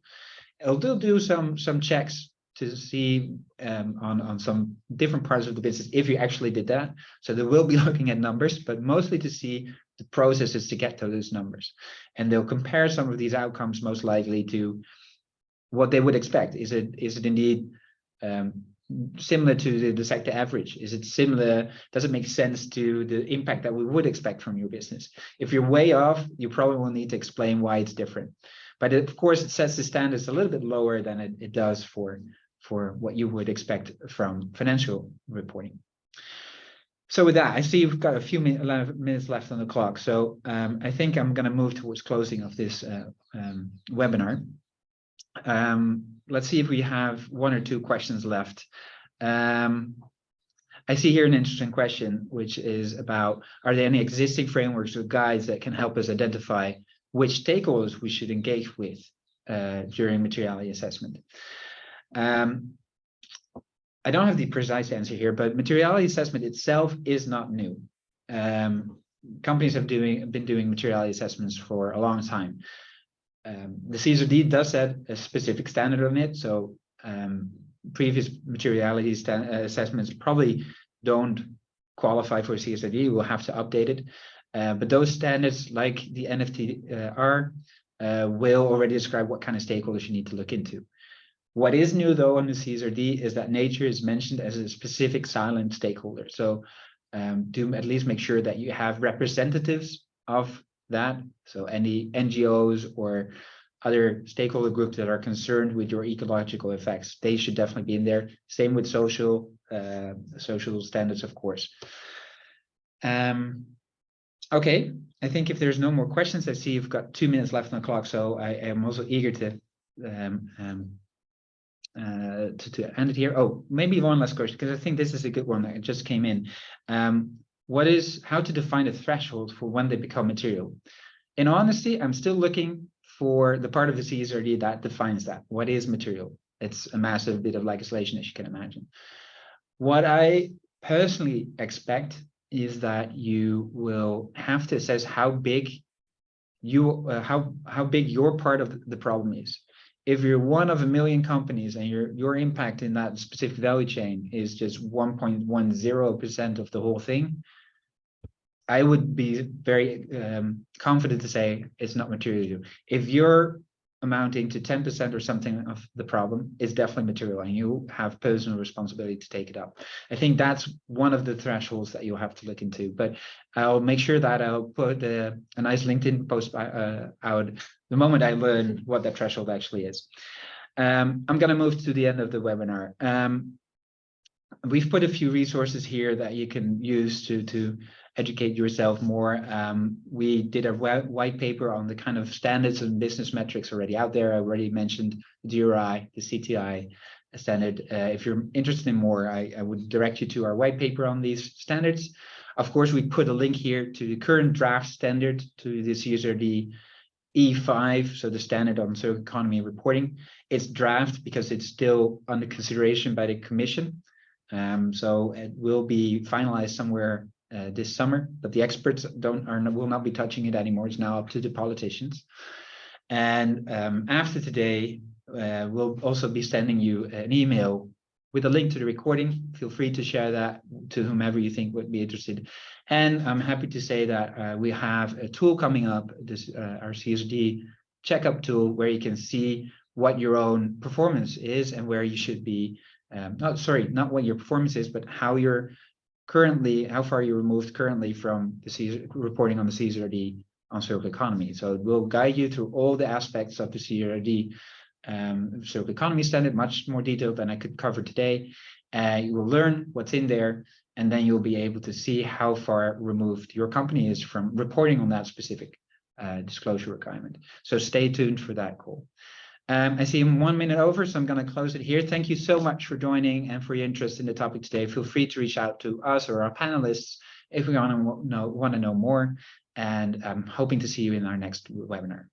They'll do some checks to see on some different parts of the business if you actually did that. So they will be looking at numbers, but mostly to see the processes to get to those numbers. And they'll compare some of these outcomes most likely to what they would expect. Is it indeed similar to the sector average? Is it similar? Does it make sense to the impact that we would expect from your business? If you're way off, you probably will need to explain why it's different. But of course, it sets the standards a little bit lower than it does for what you would expect from financial reporting. So with that, I see you've got a few minutes left on the clock. So I think I'm going to move towards closing of this webinar. Let's see if we have one or two questions left. I see here an interesting question, which is about, are there any existing frameworks or guides that can help us identify which stakeholders we should engage with during materiality assessment? I don't have the precise answer here, but materiality assessment itself is not new. Companies have been doing materiality assessments for a long time. The CSRD does set a specific standard on it, so previous materiality assessments probably don't qualify for CSRD. We'll have to update it. But those standards, like the NFTR, will already describe what kind of stakeholders you need to look into. What is new, though, on the CSRD is that nature is mentioned as a specific silent stakeholder. So do at least make sure that you have representatives of that. So any NGOs or other stakeholder groups that are concerned with your ecological effects, they should definitely be in there. Same with social standards, of course. Okay, I think if there's no more questions, I see you've got 2 minutes left on the clock, so I am also eager to end it here. Oh, maybe one last question, because I think this is a good one that just came in. How to define a threshold for when they become material? In honesty, I'm still looking for the part of the CSRD that defines that. What is material? It's a massive bit of legislation, as you can imagine. What I personally expect is that you will have to assess how big how big your part of the problem is. If you're one of a million companies and your impact in that specific value chain is just 1.10% of the whole thing, I would be very confident to say it's not material to you. If you're amounting to 10% or something of the problem, it's definitely material, and you have personal responsibility to take it up. I think that's one of the thresholds that you'll have to look into. But I'll make sure that I'll put a nice LinkedIn post out the moment I learn what that threshold actually is. I'm going to move to the end of the webinar. We've put a few resources here that you can use to educate yourself more. We did a white paper on the kind of standards and business metrics already out there. I already mentioned the GRI, the CTI standard. If you're interested in more, I would direct you to our white paper on these standards. Of course, we put a link here to the current draft standard, to the CSRD E5, so the standard on circular economy reporting. It's draft because it's still under consideration by the Commission. So it will be finalized somewhere this summer, but the experts will not be touching it anymore. It's now up to the politicians. And after today, we'll also be sending you an email with a link to the recording. Feel free to share that to whomever you think would be interested. And I'm happy to say that we have a tool coming up, this our CSRD checkup tool, where you can see what your own performance is and where you should be. Not what your performance is, but how you're currently, how far you're removed currently from the reporting on the CSRD on circular economy. So it will guide you through all the aspects of the CSRD circular economy standard, much more detailed than I could cover today. You will learn what's in there, and then you'll be able to see how far removed your company is from reporting on that specific disclosure requirement. So stay tuned for that call. I see I'm 1 minute over, so I'm going to close it here. Thank you so much for joining and for your interest in the topic today. Feel free to reach out to us or our panelists if we want to know more. And I'm hoping to see you in our next webinar.